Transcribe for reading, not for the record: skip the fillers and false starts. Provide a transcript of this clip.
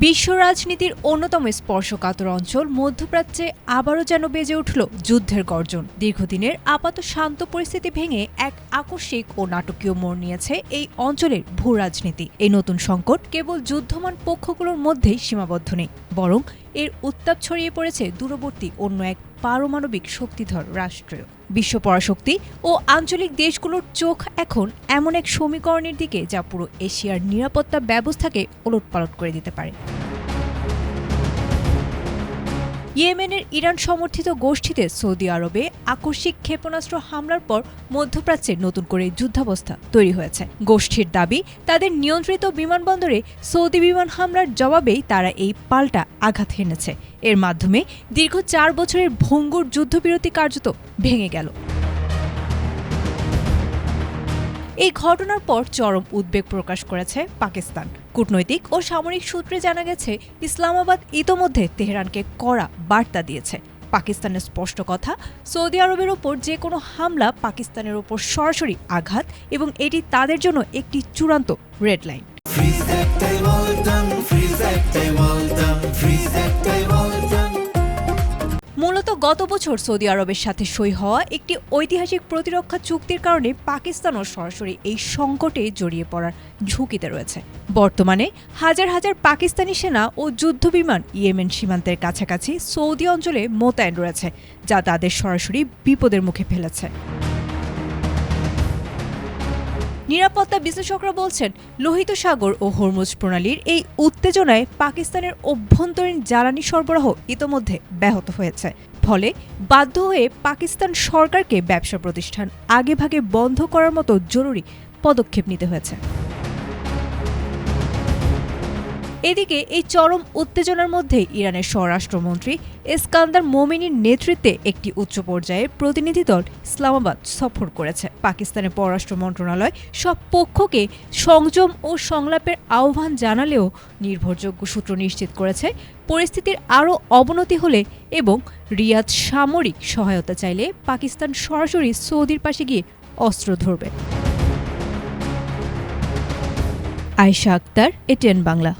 বিশ্ব রাজনীতির অন্যতম স্পর্শকাতর অঞ্চল মধ্যপ্রাচ্যে আবারও যেন বেজে উঠল যুদ্ধের গর্জন। দীর্ঘদিনের আপাত শান্ত পরিস্থিতি ভেঙে এক আকস্মিক ও নাটকীয় মোড় নিয়েছে এই অঞ্চলের ভূ রাজনীতি। এই নতুন সংকট কেবল যুদ্ধমান পক্ষগুলোর মধ্যেই সীমাবদ্ধ নেই, বরং এর উত্তাপ ছড়িয়ে পড়েছে দূরবর্তী অন্য এক পারমাণবিক শক্তিধর রাষ্ট্রেও। বিশ্ব পরাশক্তি ও আঞ্চলিক দেশগুলোর চোখ এখন এমন এক সমীকরণের দিকে যা পুরো এশিয়ার নিরাপত্তা ব্যবস্থাকে ওলটপালট করে দিতে পারে। ইয়েমেনের ইরান সমর্থিত গোষ্ঠীতে সৌদি আরবে আকস্মিক ক্ষেপণাস্ত্র হামলার পর মধ্যপ্রাচ্যে নতুন করে যুদ্ধাবস্থা তৈরি হয়েছে। গোষ্ঠীর দাবি, তাদের নিয়ন্ত্রিত বিমানবন্দরে সৌদি বিমান হামলার জবাবেই তারা এই পাল্টা আঘাত হেনেছে। এর মাধ্যমে দীর্ঘ 4 বছরের ভঙ্গুর যুদ্ধবিরতি কার্যত ভেঙে গেল। এই ঘটনার পর চরম উদ্বেগ প্রকাশ করেছে পাকিস্তান। কূটনৈতিক ও সামরিক সূত্রে জানা গেছে, ইসলামাবাদ ইতোমধ্যে তেহরানকে কড়া বার্তা দিয়েছে। পাকিস্তানের স্পষ্ট কথা, সৌদি আরবের ওপর যে কোনো হামলা পাকিস্তানের ওপর সরাসরি আঘাত এবং এটি তাদের জন্য একটি চূড়ান্ত রেড লাইন। মূলত গত বছর সৌদি আরবের সাথে সই হওয়া একটি ঐতিহাসিক প্রতিরক্ষা চুক্তির কারণে পাকিস্তানও সরাসরি এই সংকটে জড়িয়ে পড়ার ঝুঁকিতে রয়েছে। বর্তমানে হাজার হাজার পাকিস্তানি সেনা ও যুদ্ধবিমান ইয়েমেন সীমান্তের কাছাকাছি সৌদি অঞ্চলে মোতায়েন রয়েছে, যা তাদের সরাসরি বিপদের মুখে ফেলেছে। নিরাপত্তা বিশ্লেষকরা বলছেন, লোহিত সাগর ও হরমুজ প্রণালীর এই উত্তেজনায় পাকিস্তানের অভ্যন্তরীণ জ্বালানি সরবরাহ ইতোমধ্যে ব্যাহত হয়েছে। ফলে বাধ্য হয়ে পাকিস্তান সরকারকে ব্যবসা প্রতিষ্ঠান আগেভাগে বন্ধ করার মতো জরুরি পদক্ষেপ নিতে হয়েছে। এদিকে এই চরম উত্তেজনার মধ্যে ইরানের স্বরাষ্ট্রমন্ত্রী ইস্কান্দার মোমেনির নেতৃত্বে একটি উচ্চ পর্যায়ের প্রতিনিধি দল ইসলামাবাদ সফর করেছে। পাকিস্তানের পররাষ্ট্র মন্ত্রণালয় সব পক্ষকে সংযম ও সংলাপের আহ্বান জানালেও নির্ভরযোগ্য সূত্র নিশ্চিত করেছে, পরিস্থিতির আরও অবনতি হলে এবং রিয়াদ সামরিক সহায়তা চাইলে পাকিস্তান সরাসরি সৌদির পাশে গিয়ে অস্ত্র ধরবে। আয়েশা আক্তার, এটিএন বাংলা।